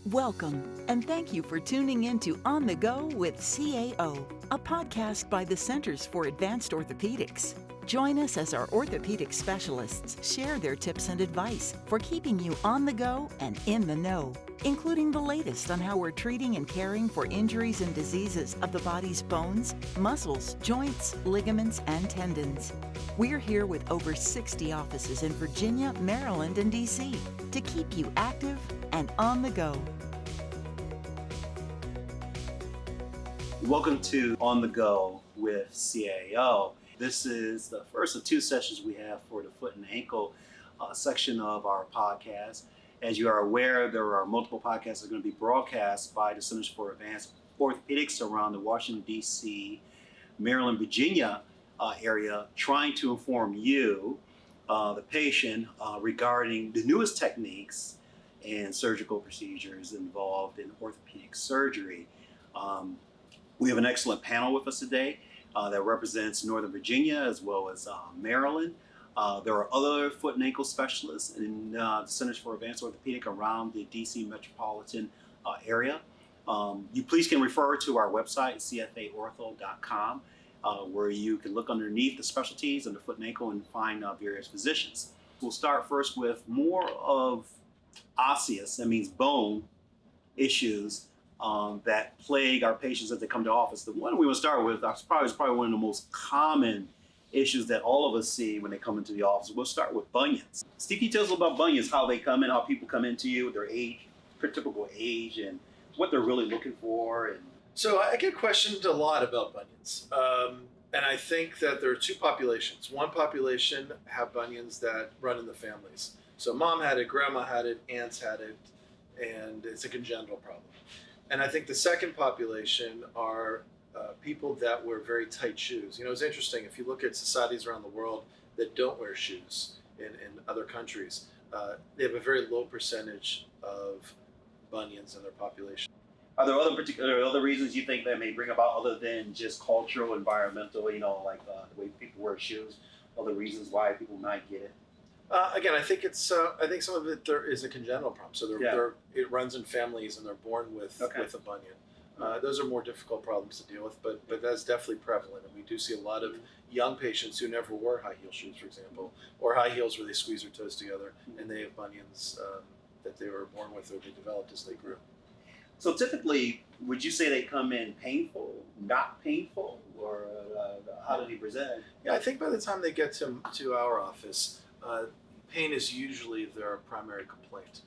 Welcome, and thank you for tuning in to On the Go with CAO, a podcast by the Centers for Advanced Orthopaedics. Join us as our orthopedic specialists share their tips and advice for keeping you on the go and in the know, including the latest on how we're treating and caring for injuries and diseases of the body's bones, muscles, joints, ligaments, and tendons. We're here with over 60 offices in Virginia, Maryland, and D.C. to keep you active and on the go. Welcome to On the Go with CAO. This is the first of two sessions we have for the foot and ankle section of our podcast. As you are aware, there are multiple podcasts that are going to be broadcast by the Centers for Advanced Orthopaedics around the Washington, D.C., Maryland, Virginia area, trying to inform you, the patient, regarding the newest techniques and surgical procedures involved in orthopedic surgery. We have an excellent panel with us today that represents Northern Virginia as well as Maryland. There are other foot and ankle specialists in the Centers for Advanced Orthopaedic around the DC metropolitan area. You please can refer to our website, cfaortho.com, where you can look underneath the specialties in the foot and ankle and find various physicians. We'll start first with more of osseous, that means bone issues that plague our patients as they come to office. The one we will start with is probably one of the most common issues that all of us see when they come into the office. We'll start with bunions. Steve, can you tell us about bunions, how they come in, how people come into you, their age, typical age, and what they're really looking for? And So I get questioned a lot about bunions. And I think that there are two populations. One population have bunions that run in the families. So mom had it, grandma had it, aunts had it, and it's a congenital problem. And I think the second population are people that wear very tight shoes. You know, it's interesting, if you look at societies around the world that don't wear shoes in other countries, they have a very low percentage of bunions in their population. are there other reasons you think that may bring about other than just cultural, environmental, like the way people wear shoes, other reasons why people might get it? Again, I think it's. I think some of it there is a congenital problem. So it runs in families, and they're born with a bunion. Those are more difficult problems to deal with, but that's definitely prevalent. And we do see a lot of young patients who never wore high heel shoes, for example, or high heels where they squeeze their toes together, and they have bunions that they were born with or they developed as they grew. So typically, would you say they come in painful, not painful, or how do they present? Yeah, I think by the time they get to our office, pain is usually their primary complaint.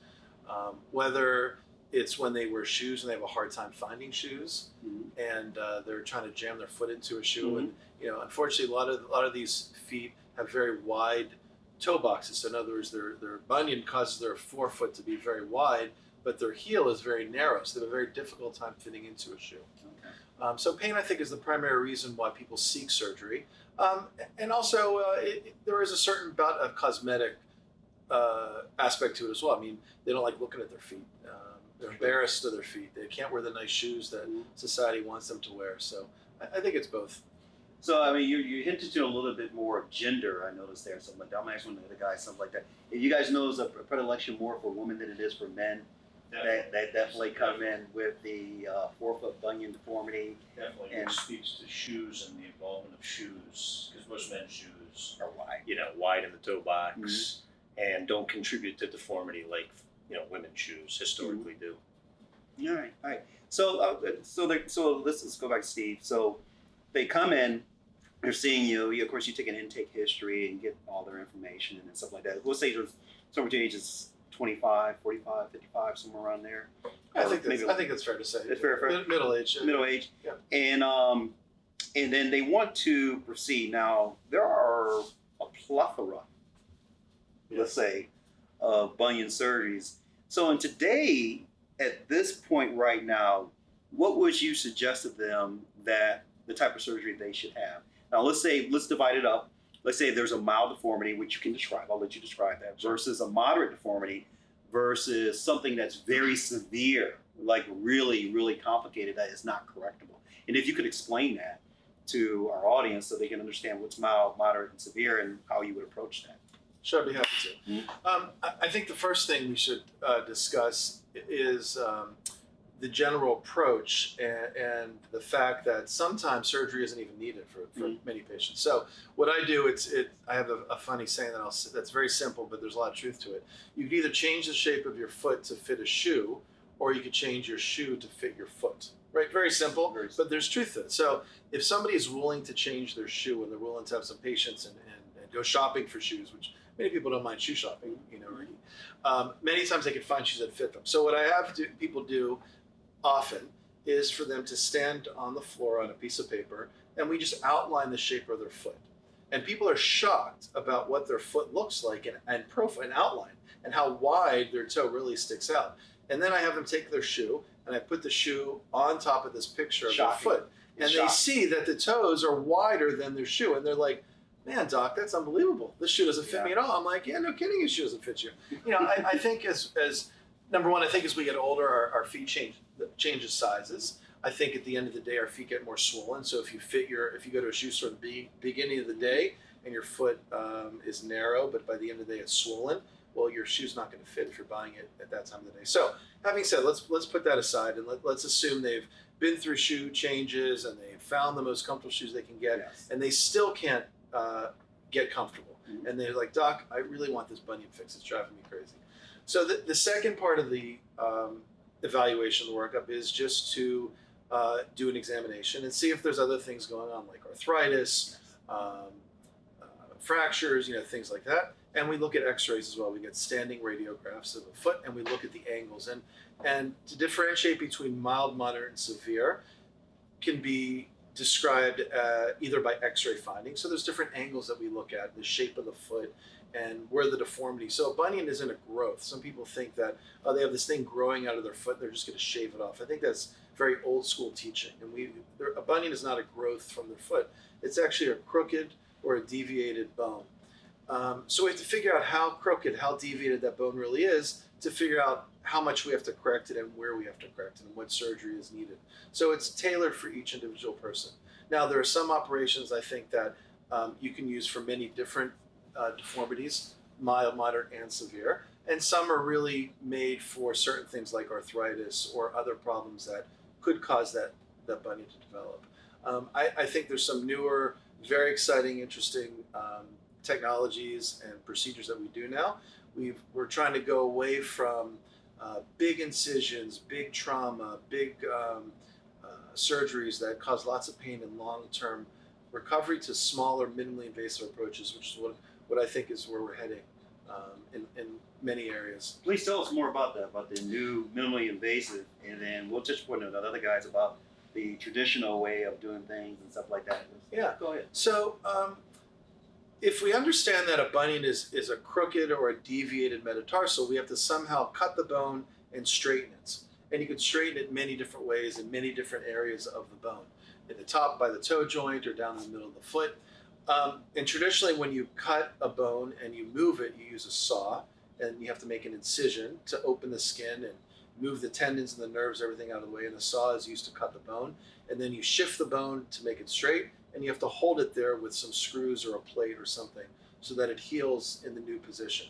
Whether it's when they wear shoes and they have a hard time finding shoes, and they're trying to jam their foot into a shoe, and unfortunately, a lot of these feet have very wide toe boxes. So in other words, their bunion causes their forefoot to be very wide, but their heel is very narrow, so they have a very difficult time fitting into a shoe. Okay. So pain, I think, is the primary reason why people seek surgery. And also, there is a certain bout of cosmetic aspect to it as well. I mean, they don't like looking at their feet. They're embarrassed of their feet. They can't wear the nice shoes that society wants them to wear. So I think it's both. So, I mean, you hinted to a little bit more of gender, I noticed there, something like that. I'm asking one of the guys, something like that. If you guys know, is a predilection more for women than it is for men? That definitely come in with the forefoot bunion deformity. Definitely, and it speaks to shoes and the involvement of shoes, because most men's shoes are wide, wide in the toe box, and don't contribute to deformity like women's shoes historically do. All right. So let's go back to Steve. So they come in, they're seeing you. Of course, you take an intake history and get all their information and stuff like that. We'll say there's somewhere between ages 25, 45, 55, somewhere around there. I think that's fair to say. It's fair. Middle age. Middle age. Yeah. And then they want to proceed. Now, there are a plethora, let's say, of bunion surgeries. So in today, at this point right now, what would you suggest to them that the type of surgery they should have? Now, let's divide it up. Let's say there's a mild deformity, which you can describe. I'll let you describe that, versus a moderate deformity, versus something that's very severe, like really, really complicated, that is not correctable. And if you could explain that to our audience so they can understand what's mild, moderate, and severe, and how you would approach that. Sure, I'd be happy to. I think the first thing we should discuss is the general approach and the fact that sometimes surgery isn't even needed for many patients. So what I do, I have a funny saying that's very simple, but there's a lot of truth to it. You can either change the shape of your foot to fit a shoe, or you could change your shoe to fit your foot. Right, very simple, but there's truth to it. So if somebody is willing to change their shoe and they're willing to have some patience and go shopping for shoes, which many people don't mind shoe shopping, many times they can find shoes that fit them. So what I have people do often is for them to stand on the floor on a piece of paper, and we just outline the shape of their foot. And people are shocked about what their foot looks like and profile and outline and how wide their toe really sticks out. And then I have them take their shoe and I put the shoe on top of this picture of their foot. And they see that the toes are wider than their shoe. And they're like, man, doc, that's unbelievable. This shoe doesn't fit me at all. I'm like, yeah, no kidding, your shoe doesn't fit you. I think as number one, I think as we get older, our feet changes sizes. I think at the end of the day, our feet get more swollen. So if you go to a shoe store at the beginning of the day and your foot is narrow, but by the end of the day it's swollen, well, your shoe's not going to fit if you're buying it at that time of the day. So having said, let's put that aside and let's assume they've been through shoe changes and they've found the most comfortable shoes they can get, and they still can't get comfortable. And they're like, doc, I really want this bunion fix. It's driving me crazy. So the second part of the evaluation of the workup is just to do an examination and see if there's other things going on, like arthritis, fractures, things like that. And we look at x-rays as well. We get standing radiographs of the foot and we look at the angles. And to differentiate between mild, moderate, and severe can be described either by x-ray findings. So there's different angles that we look at, the shape of the foot and where the deformity. So a bunion isn't a growth. Some people think that, they have this thing growing out of their foot, they're just going to shave it off. I think that's very old school teaching. And a bunion is not a growth from their foot. It's actually a crooked or a deviated bone. So we have to figure out how crooked, how deviated that bone really is to figure out how much we have to correct it and where we have to correct it and what surgery is needed. So it's tailored for each individual person. Now, there are some operations I think that you can use for many different deformities, mild, moderate, and severe. And some are really made for certain things like arthritis or other problems that could cause that bunion to develop. I think there's some newer, very exciting, interesting technologies and procedures that we do now. We're trying to go away from big incisions, big trauma, big surgeries that cause lots of pain and long-term recovery to smaller, minimally invasive approaches, which is what I think is where we're heading in many areas. Please tell us more about that, about the new minimally invasive, and then we'll just point out to other guys about the traditional way of doing things and stuff like that. Yeah. Go ahead. So if we understand that a bunion is a crooked or a deviated metatarsal, we have to somehow cut the bone and straighten it. And you can straighten it many different ways in many different areas of the bone. At the top by the toe joint or down in the middle of the foot. And traditionally when you cut a bone and you move it, you use a saw and you have to make an incision to open the skin and move the tendons and the nerves, everything out of the way. And the saw is used to cut the bone. And then you shift the bone to make it straight. And you have to hold it there with some screws or a plate or something so that it heals in the new position.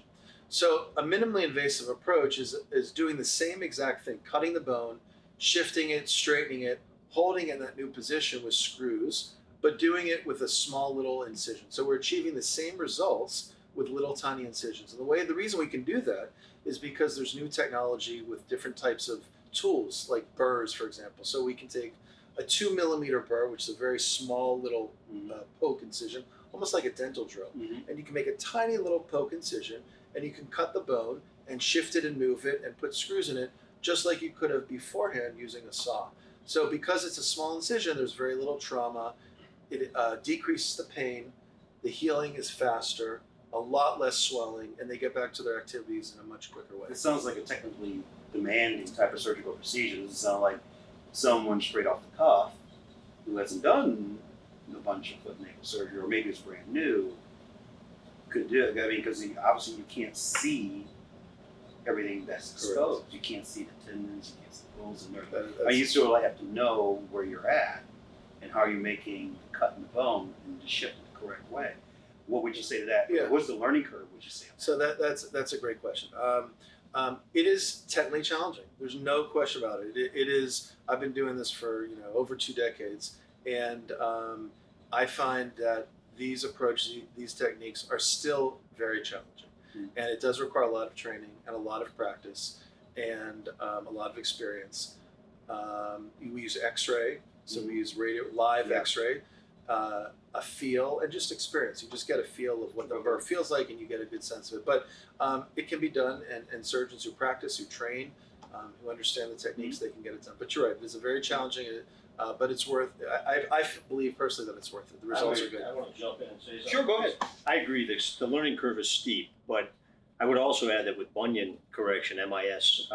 So a minimally invasive approach is doing the same exact thing, cutting the bone, shifting it, straightening it, holding it in that new position with screws, but doing it with a small little incision. So we're achieving the same results with little tiny incisions. And the reason we can do that is because there's new technology with different types of tools, like burrs, for example. So we can take a 2 millimeter burr, which is a very small little poke incision, almost like a dental drill. And you can make a tiny little poke incision, and you can cut the bone and shift it and move it and put screws in it, just like you could have beforehand using a saw. So because it's a small incision, there's very little trauma. It decreases the pain. The healing is faster, a lot less swelling, and they get back to their activities in a much quicker way. It sounds like a technically demanding type of surgical procedure. Does it sound like someone straight off the cuff who hasn't done a bunch of foot and ankle surgery, or maybe it's brand new, could do it? I mean, because obviously you can't see everything that's exposed. You can't see the tendons, you can't see the bones and nerves. You sort of have to know where you're at and how you're making the cut in the bone and to shift it the correct way. what would you say to that? Yeah. What's the learning curve, would you say? So that's a great question. It is technically challenging. There's no question about it. It is. I've been doing this for over 2 decades, and I find that these approaches, these techniques, are still very challenging, and it does require a lot of training and a lot of practice and a lot of experience. We use X-ray, so we use live X-ray. A feel and just experience. You just get a feel of what the burr feels like, and you get a good sense of it. But it can be done, and surgeons who practice, who train, who understand the techniques, they can get it done. But you're right; it's a very challenging, but it's worth. I believe personally that it's worth it. The results are good. I want to jump in and say something. Sure, go ahead. I agree. The learning curve is steep, but I would also add that with bunion correction, MIS,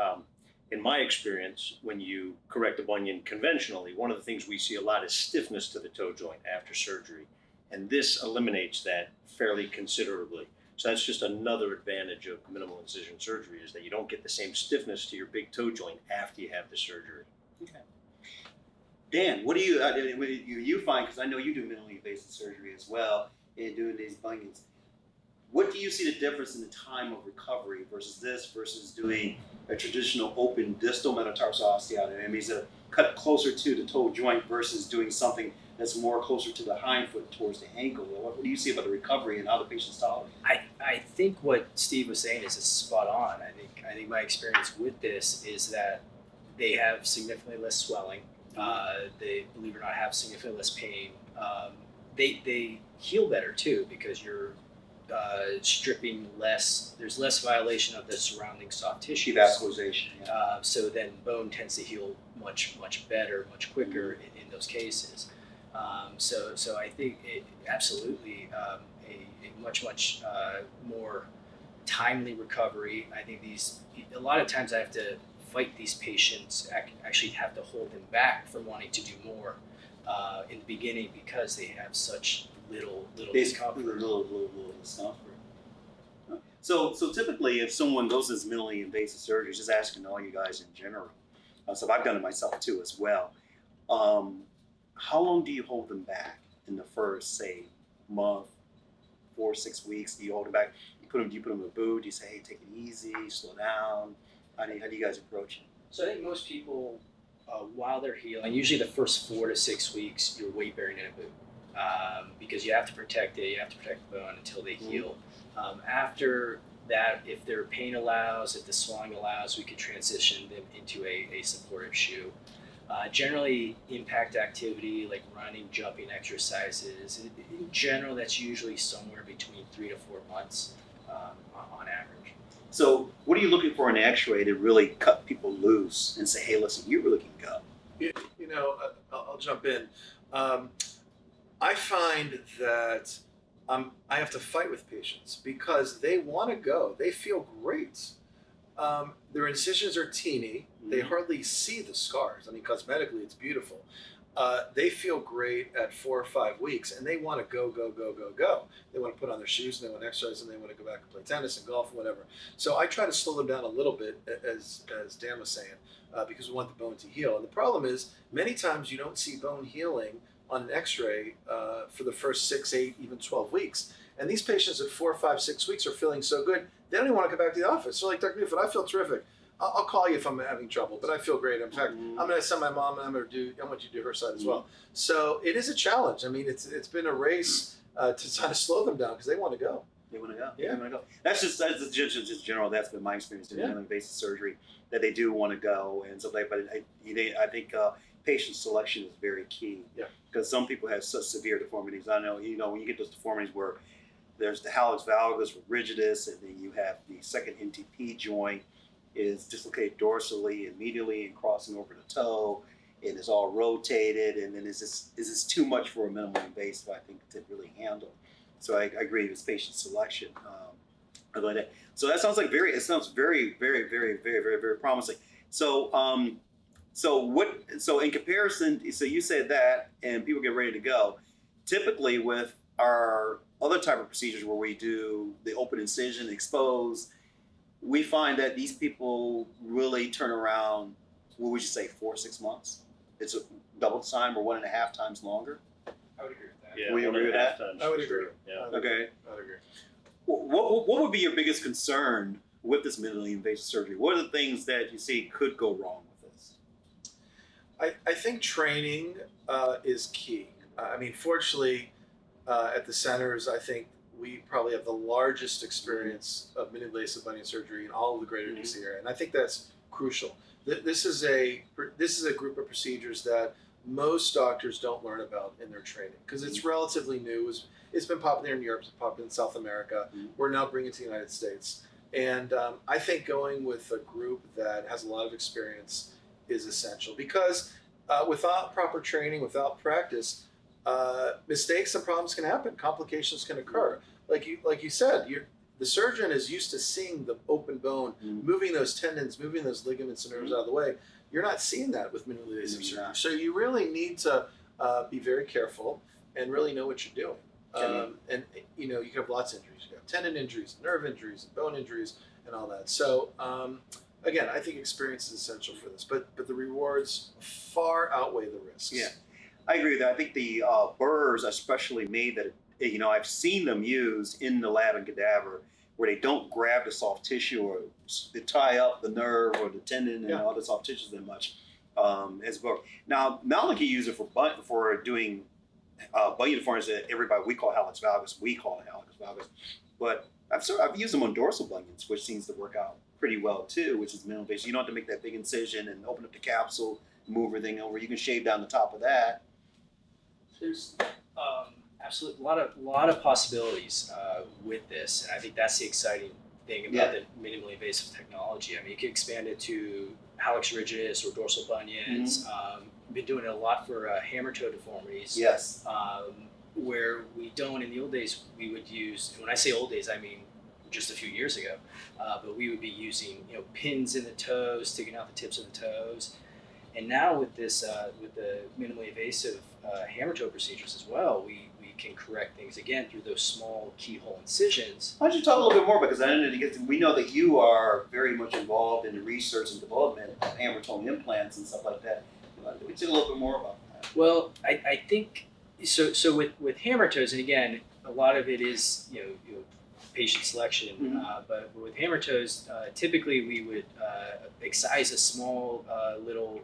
in my experience, when you correct a bunion conventionally, one of the things we see a lot is stiffness to the toe joint after surgery. And this eliminates that fairly considerably. So that's just another advantage of minimal incision surgery, is that you don't get the same stiffness to your big toe joint after you have the surgery. Okay. Dan, what do you find, because I know you do minimally invasive surgery as well in doing these bunions. What do you see the difference in the time of recovery versus doing a traditional open distal metatarsal osteotomy? I mean, is it cut closer to the toe joint versus doing something that's more closer to the hind foot towards the ankle? What do you see about the recovery and how the patients tolerate it? I think what Steve was saying is spot on. I think my experience with this is that they have significantly less swelling. They, believe it or not, have significantly less pain. They heal better too, because you're stripping less. There's less violation of the surrounding soft tissue. Devascularization. Yeah. So then bone tends to heal much better, much quicker in those cases. So I think it absolutely a much more timely recovery. I think a lot of times I have to fight these patients, actually have to hold them back from wanting to do more in the beginning, because they have such little discomfort. Little discomfort. So typically, if someone goes to this minimally invasive surgery, just asking all you guys in general. So I've done it myself too as well. How long do you hold them back in the first, say, month, 4 or 6 weeks? Do you hold them back? Do you put them in a boot? Do you say, hey, take it easy, slow down? How do you guys approach it? So I think most people, while they're healing, usually the first 4 to 6 weeks, you're weight bearing in a boot, because you have to protect it. You have to protect the bone until they heal. After that, if their pain allows, if the swelling allows, we can transition them into a supportive shoe. Generally, impact activity like running, jumping exercises, in general, that's usually somewhere between 3 to 4 months on average. So what are you looking for in an X-ray to really cut people loose and say, hey, listen, you really can go? I'll jump in. I find that I have to fight with patients because they want to go. They feel great. Their incisions are teeny. They hardly see the scars. I mean, cosmetically, it's beautiful. They feel great at 4 or 5 weeks, and they want to go. They want to put on their shoes, and they want to exercise, and they want to go back and play tennis and golf and whatever. So I try to slow them down a little bit, as Dan was saying, because we want the bone to heal. And the problem is, many times you don't see bone healing on an X-ray for the first 6, 8, even 12 weeks. And these patients at 4, 5, 6 weeks are feeling so good, they don't even want to come back to the office. They're like, Dr. Neufeld, I feel terrific. I'll call you if I'm having trouble, but I feel great. In fact, I'm going to send my mom, and I want you to do her side as well. So it is a challenge. I mean, it's been a race to try to slow them down because they want to go. They want to go. Yeah. They want to go. That's just general. That's been my experience doing minimally invasive surgery, that they do want to go, and so but I think patient selection is very key. Yeah. Because some people have such severe deformities. I know, when you get those deformities where there's the hallux valgus with rigidus, and then you have the second NTP joint is dislocated dorsally and medially and crossing over the toe, and it's all rotated, and then is this too much for a minimally invasive, I think, to really handle. So I agree with patient selection. So that sounds like very very promising. So so in comparison, so you said that, and people get ready to go. Typically with our other type of procedures where we do the open incision, expose, we find that these people really turn around, what would you say, 4 or 6 months? It's a double time or 1.5 times longer? I would agree with Yeah, Will you agree with 1.5 that? times I would for agree. sure. Yeah. Okay. I'd agree. What would be your biggest concern with this minimally invasive surgery? What are the things that you see could go wrong with this? I think training is key. I mean, fortunately, at the centers, I think we probably have the largest experience of minimally invasive bunion surgery in all of the greater DC area, and I think that's crucial. This is a group of procedures that most doctors don't learn about in their training because it's relatively new. It's been popular in Europe, it's been popular in South America. We're now bringing it to the United States, and I think going with a group that has a lot of experience is essential because without proper training, without practice, mistakes and problems can happen. Complications can occur. Like you said, the surgeon is used to seeing the open bone, moving those tendons, moving those ligaments and nerves out of the way. You're not seeing that with minimally invasive surgery. So you really need to be very careful and really know what you're doing. And you have lots of injuries. You have tendon injuries, nerve injuries, and bone injuries, and all that. So again, I think experience is essential for this, but the rewards far outweigh the risks. Yeah, I agree with that. I think the burrs especially made that, I've seen them used in the lab and cadaver where they don't grab the soft tissue or they tie up the nerve or the tendon and all the soft tissues that much as a burr. Now, Malin can use it for doing bunion deformities that everybody, we call hallux valgus, but I've used them on dorsal bunions, which seems to work out pretty well too, which is minimally invasive. You don't have to make that big incision and open up the capsule, move everything over. You can shave down the top of that. There's absolutely a lot of possibilities with this, and I think that's the exciting thing about the minimally invasive technology. I mean, you can expand it to hallux rigidus or dorsal bunions. Been doing it a lot for hammer toe deformities. Yes. Where we don't, in the old days, we would use, and when I say old days, I mean just a few years ago, but we would be using pins in the toes, sticking out the tips of the toes. And now with this, with the minimally invasive hammer toe procedures as well, we can correct things again through those small keyhole incisions. Why don't you talk a little bit more, because we know that you are very much involved in the research and development of hammer toe implants and stuff like that. Can we talk a little bit more about that? Well, I think so with hammer toes, and again, a lot of it is patient selection, but with hammer toes, typically we would excise a small little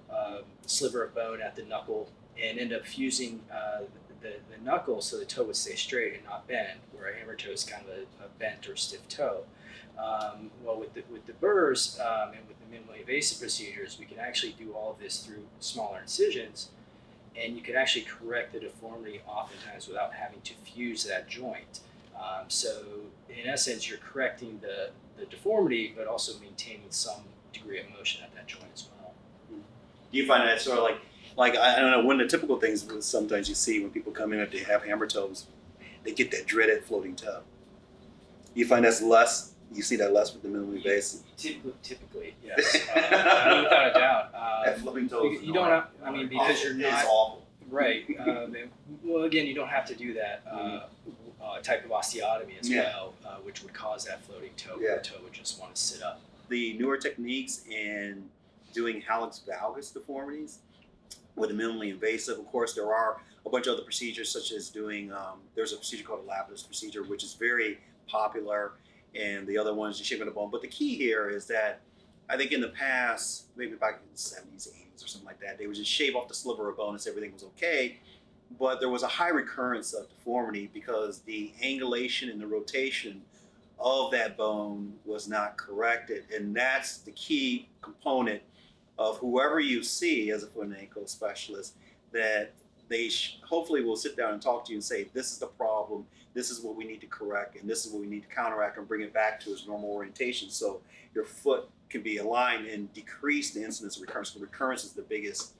sliver of bone at the knuckle and end up fusing the knuckle so the toe would stay straight and not bend, where a hammer toe is kind of a bent or stiff toe. Well, with the burrs and with the minimally invasive procedures, we can actually do all of this through smaller incisions, and you can actually correct the deformity oftentimes without having to fuse that joint. So in essence, you're correcting the deformity, but also maintaining some degree of motion at that joint as well. Do you find that sort of like I don't know, one of the typical things sometimes you see when people come in, if they have hammer toes, they get that dreaded floating toe. You find that's less, you see that less with the minimally invasive? Typically, yes. I mean, without a doubt. That floating toe is you don't have, I mean, because you're not. It's awful. Right. Well, again, you don't have to do that type of osteotomy as well, which would cause that floating toe. Where the toe would just want to sit up. The newer techniques in doing hallux valgus deformities with the minimally invasive, of course, there are a bunch of other procedures, such as doing, there's a procedure called a Lapidus procedure, which is very popular, and the other one is the shaping of the bone. But the key here is that I think in the past, maybe back in the 70s, 80s or something like that, they would just shave off the sliver of bone and say everything was okay. But there was a high recurrence of deformity because the angulation and the rotation of that bone was not corrected. And that's the key component of whoever you see as a foot and ankle specialist, that they hopefully will sit down and talk to you and say, this is the problem, this is what we need to correct, and this is what we need to counteract and bring it back to its normal orientation so your foot can be aligned and decrease the incidence of recurrence. So recurrence is the biggest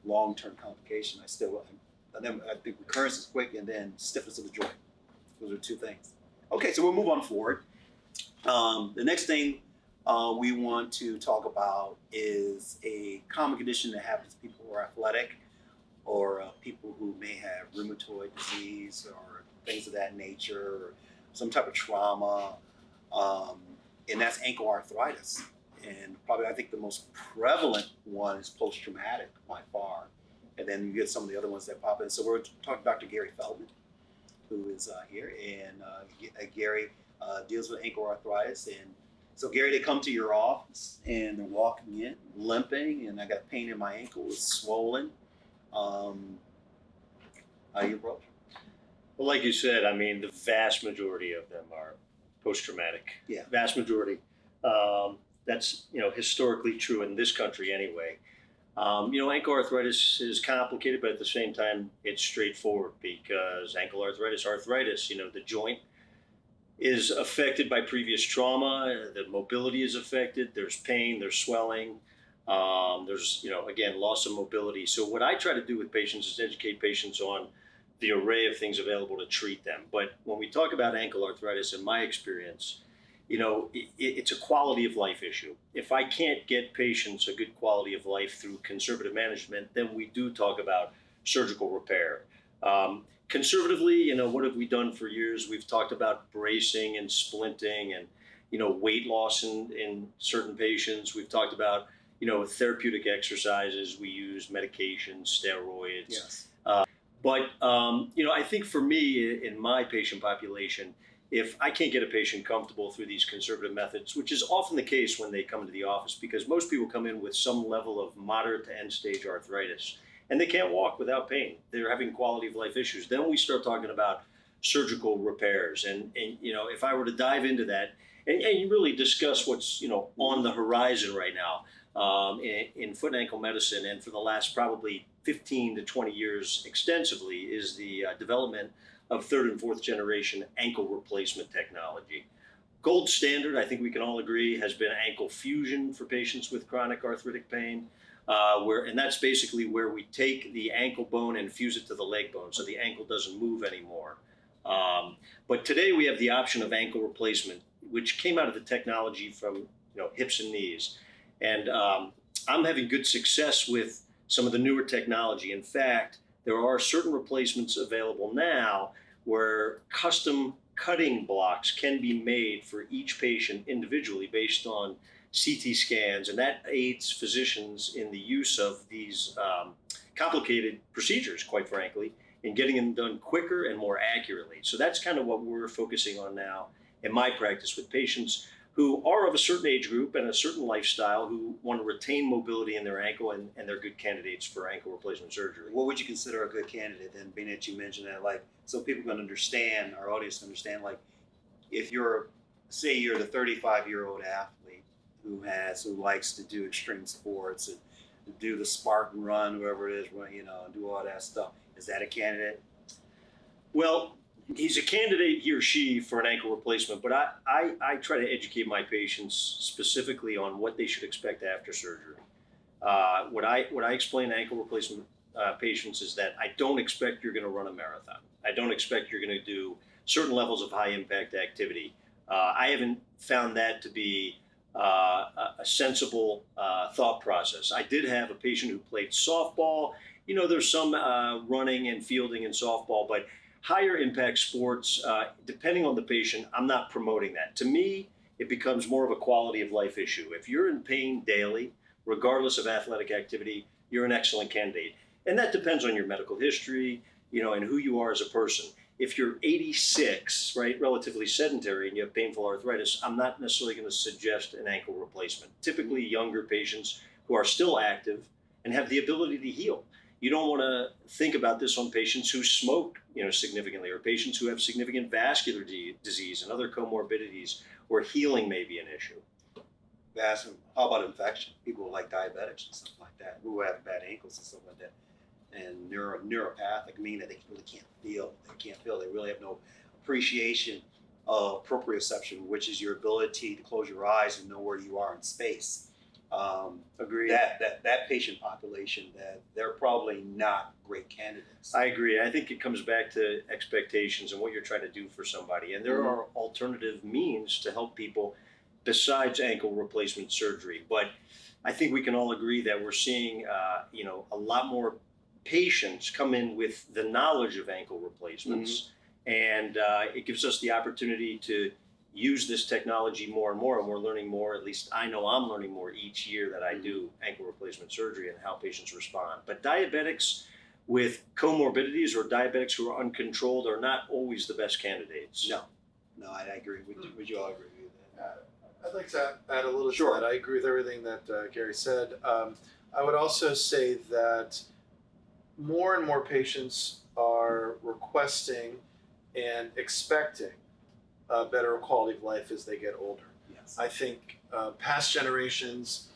long-term complication. I think recurrence is quick, and then stiffness of the joint. Those are two things. Okay, so we'll move on forward. The next thing we want to talk about is a common condition that happens to people who are athletic, or people who may have rheumatoid disease or things of that nature, or some type of trauma, and that's ankle arthritis. And probably I think the most prevalent one is post-traumatic by far. And then you get some of the other ones that pop in. So we're talking to Dr. Gary Feldman. who is here, and Gary deals with ankle arthritis. And so, Gary, they come to your office and they're walking in, limping, and I got pain in my ankle, it's swollen. How do you approach? Well, like you said, I mean, the vast majority of them are post-traumatic. Yeah. Vast majority. That's, historically true in this country anyway. Ankle arthritis is complicated, but at the same time, it's straightforward because ankle arthritis, the joint is affected by previous trauma, the mobility is affected, there's pain, there's swelling, there's, again, loss of mobility. So what I try to do with patients is educate patients on the array of things available to treat them. But when we talk about ankle arthritis, in my experience, it's a quality of life issue. If I can't get patients a good quality of life through conservative management, then we do talk about surgical repair. Conservatively, what have we done for years? We've talked about bracing and splinting and, weight loss in certain patients. We've talked about, therapeutic exercises. We use medications, steroids. Yes. But I think for me, in my patient population, if I can't get a patient comfortable through these conservative methods, which is often the case when they come into the office, because most people come in with some level of moderate to end stage arthritis, and they can't walk without pain. They're having quality of life issues. Then we start talking about surgical repairs. And if I were to dive into that and really discuss what's, on the horizon right now in foot and ankle medicine, and for the last probably 15 to 20 years extensively, is the development of third and fourth generation ankle replacement technology. Gold standard, I think we can all agree, has been ankle fusion for patients with chronic arthritic pain, and that's basically where we take the ankle bone and fuse it to the leg bone so the ankle doesn't move anymore. But today we have the option of ankle replacement, which came out of the technology from hips and knees. And I'm having good success with some of the newer technology. In fact, there are certain replacements available now where custom cutting blocks can be made for each patient individually based on CT scans, and that aids physicians in the use of these complicated procedures, quite frankly, in getting them done quicker and more accurately. So that's kind of what we're focusing on now in my practice with patients who are of a certain age group and a certain lifestyle who want to retain mobility in their ankle, and they're good candidates for ankle replacement surgery. What would you consider a good candidate then, being that you mentioned that, so people can understand, our audience can understand, if you're the 35-year-old athlete who likes to do extreme sports and do the Spartan run, whoever it is, do all that stuff, is that a candidate? Well, he's a candidate, he or she, for an ankle replacement, but I try to educate my patients specifically on what they should expect after surgery. What I explain to ankle replacement patients is that I don't expect you're going to run a marathon. I don't expect you're going to do certain levels of high impact activity. I haven't found that to be a sensible thought process. I did have a patient who played softball. There's some running and fielding in softball, but higher impact sports, depending on the patient, I'm not promoting that. To me, it becomes more of a quality of life issue. If you're in pain daily, regardless of athletic activity, you're an excellent candidate. And that depends on your medical history, and who you are as a person. If you're 86, right, relatively sedentary, and you have painful arthritis, I'm not necessarily going to suggest an ankle replacement. Typically younger patients who are still active and have the ability to heal. You don't want to think about this on patients who smoke, significantly, or patients who have significant vascular disease and other comorbidities where healing may be an issue. How about infection? People like diabetics and stuff like that, who have bad ankles and stuff like that, and neuropathic, meaning that they really can't feel. They really have no appreciation of proprioception, which is your ability to close your eyes and know where you are in space. Agree. That patient population, that they're probably not great candidates. I agree. I think it comes back to expectations and what you're trying to do for somebody. And there are alternative means to help people besides ankle replacement surgery. But I think we can all agree that we're seeing, a lot more patients come in with the knowledge of ankle replacements, and it gives us the opportunity to use this technology more and more, and we're learning more. At least I know I'm learning more each year that I do ankle replacement surgery and how patients respond. But diabetics, with comorbidities or diabetics who are uncontrolled are not always the best candidates. No, I agree. Would you all agree with that? I'd like to add a little Sure. to that. I agree with everything that Gary said. I would also say that more and more patients are requesting and expecting a better quality of life as they get older. Yes. I think past generations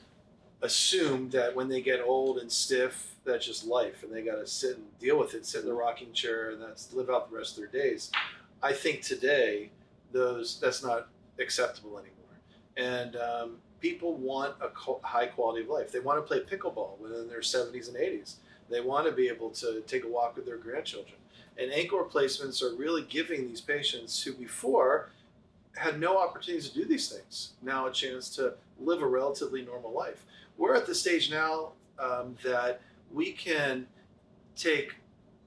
assume that when they get old and stiff, that's just life, and they got to sit and deal with it, sit in the rocking chair, and that's live out the rest of their days. I think today that's not acceptable anymore, and people want a high quality of life. They want to play pickleball when in their 70s and 80s. They want to be able to take a walk with their grandchildren. And ankle replacements are really giving these patients who before had no opportunities to do these things now a chance to live a relatively normal life. We're at the stage now that we can take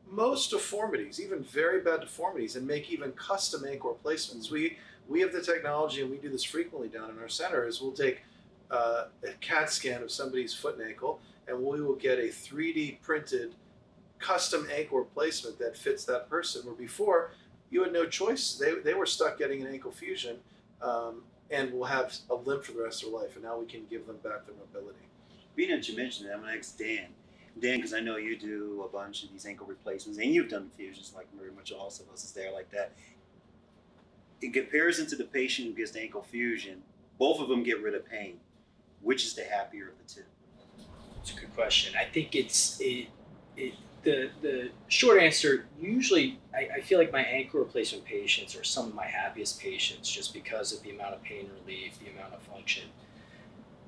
most deformities, even very bad deformities, and make even custom ankle replacements. We have the technology, and we do this frequently down in our center, is we'll take a CAT scan of somebody's foot and ankle, and we will get a 3D printed custom ankle replacement that fits that person, where before you had no choice. They were stuck getting an ankle fusion and will have a limp for the rest of their life, and now we can give them back their mobility. Being that you mentioned it, I'm going to ask Dan. Dan, because I know you do a bunch of these ankle replacements, and you've done fusions like very much all of us is there like that. In comparison to the patient who gets the ankle fusion, both of them get rid of pain. Which is the happier of the two? It's a good question. I think the short answer, usually I feel like my ankle replacement patients are some of my happiest patients just because of the amount of pain relief, the amount of function.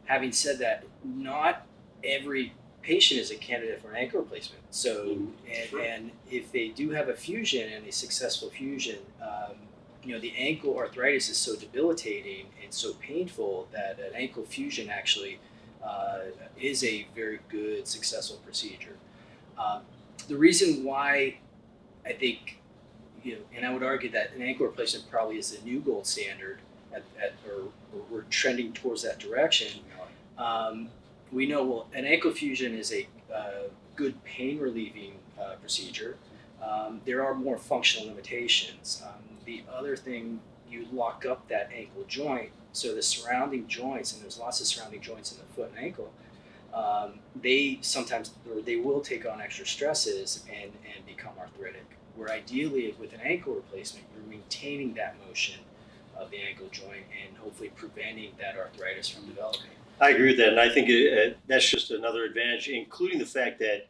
Having said that, not every patient is a candidate for an ankle replacement. So, and if they do have a fusion and a successful fusion, the ankle arthritis is so debilitating and so painful that an ankle fusion actually is a very good, successful procedure. The reason why I think, and I would argue that an ankle replacement probably is the new gold standard, or we're trending towards that direction. We know, an ankle fusion is a good pain relieving procedure. There are more functional limitations. The other thing, you lock up that ankle joint, so the surrounding joints, and there's lots of surrounding joints in the foot and ankle, they will take on extra stresses and become arthritic. Where ideally with an ankle replacement, you're maintaining that motion of the ankle joint and hopefully preventing that arthritis from developing. I agree with that, and I think that's just another advantage, including the fact that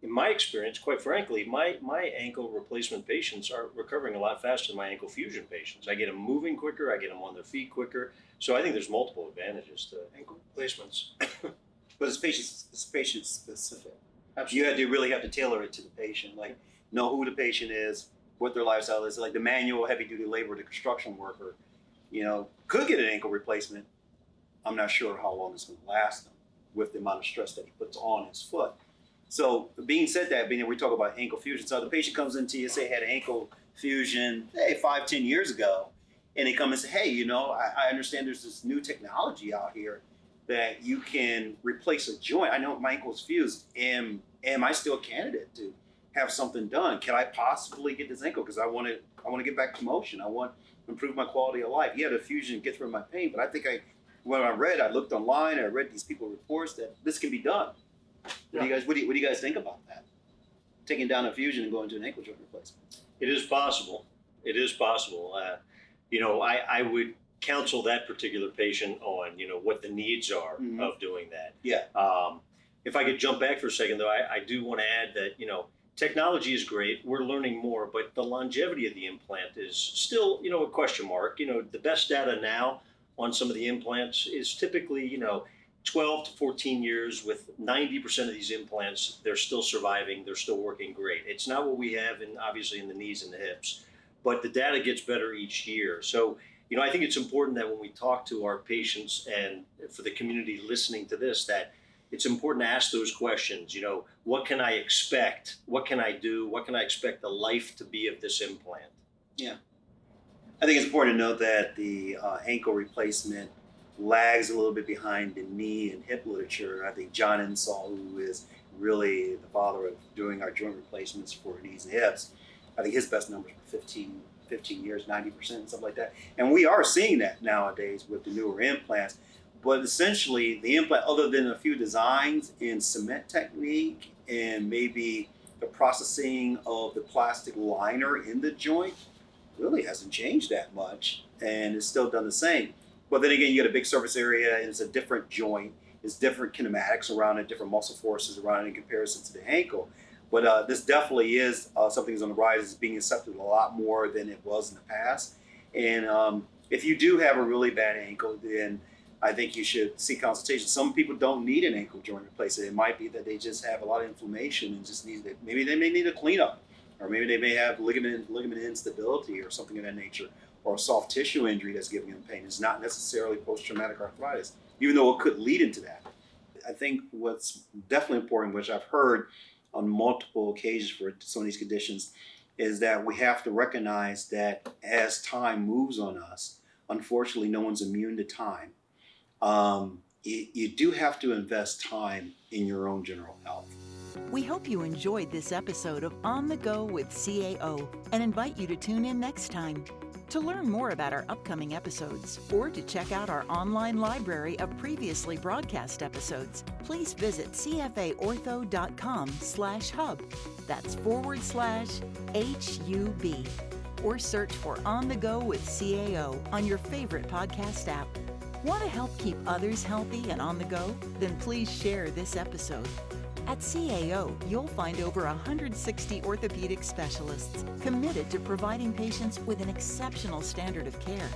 in my experience, quite frankly, my ankle replacement patients are recovering a lot faster than my ankle fusion patients. I get them moving quicker, I get them on their feet quicker, so I think there's multiple advantages to ankle replacements. But it's patient specific. Absolutely. You really have to tailor it to the patient, like know who the patient is, what their lifestyle is. Like the manual heavy duty labor, the construction worker, could get an ankle replacement. I'm not sure how long it's going to last them with the amount of stress that he puts on his foot. So being said that, we talk about ankle fusion. So the patient comes into you, say had ankle fusion, 5-10 years ago, and they come and say, hey, I understand there's this new technology out here that you can replace a joint. I know my ankle's fused. Am I still a candidate to have something done? Can I possibly get this ankle? Because I want to get back to motion. I want to improve my quality of life. Yeah, the fusion gets rid of my pain, but I think when I looked online, I read these people reports that this can be done. What do you guys think about that? Taking down a fusion and going to an ankle joint replacement. It is possible. It is possible. I would counsel that particular patient on, what the needs are of doing that. Yeah. If I could jump back for a second, though, I do want to add that, technology is great. We're learning more, but the longevity of the implant is still, a question mark. The best data now on some of the implants is typically, 12 to 14 years. With 90% of these implants, they're still surviving, they're still working great. It's not what we have obviously in the knees and the hips, but the data gets better each year. So, I think it's important that when we talk to our patients and for the community listening to this, that it's important to ask those questions. What can I expect? What can I do? What can I expect the life to be of this implant? Yeah. I think it's important to note that the ankle replacement lags a little bit behind the knee and hip literature. I think John Insall, who is really the father of doing our joint replacements for knees and hips. I think his best numbers were 15 years, 90%, something like that. And we are seeing that nowadays with the newer implants. But essentially, the implant, other than a few designs in cement technique and maybe the processing of the plastic liner in the joint, really hasn't changed that much, and it's still done the same. But then again, you get a big surface area, and it's a different joint. It's different kinematics around it, different muscle forces around it in comparison to the ankle. But this definitely is something that's on the rise. It's being accepted a lot more than it was in the past. And if you do have a really bad ankle, then I think you should seek consultation. Some people don't need an ankle joint replacement. It might be that they just have a lot of inflammation and just need maybe they may need a cleanup, or maybe they may have ligament instability or something of that nature, or a soft tissue injury that's giving them pain. It's not necessarily post-traumatic arthritis, even though it could lead into that. I think what's definitely important, which I've heard on multiple occasions for some of these conditions, is that we have to recognize that as time moves on us, unfortunately, no one's immune to time. You do have to invest time in your own general health. We hope you enjoyed this episode of On the Go with CAO and invite you to tune in next time. To learn more about our upcoming episodes or to check out our online library of previously broadcast episodes, please visit cfaortho.com/hub. That's /HUB. Or search for On the Go with CAO on your favorite podcast app. Want to help keep others healthy and on the go? Then please share this episode. At CAO, you'll find over 160 orthopedic specialists committed to providing patients with an exceptional standard of care.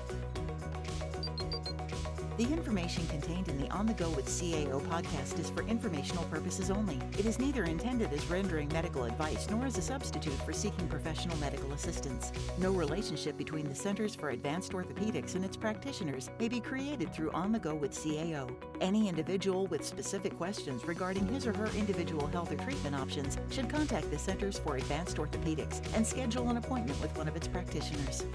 The information contained in the On the Go with CAO podcast is for informational purposes only. It is neither intended as rendering medical advice nor as a substitute for seeking professional medical assistance. No relationship between the Centers for Advanced Orthopaedics and its practitioners may be created through On the Go with CAO. Any individual with specific questions regarding his or her individual health or treatment options should contact the Centers for Advanced Orthopaedics and schedule an appointment with one of its practitioners.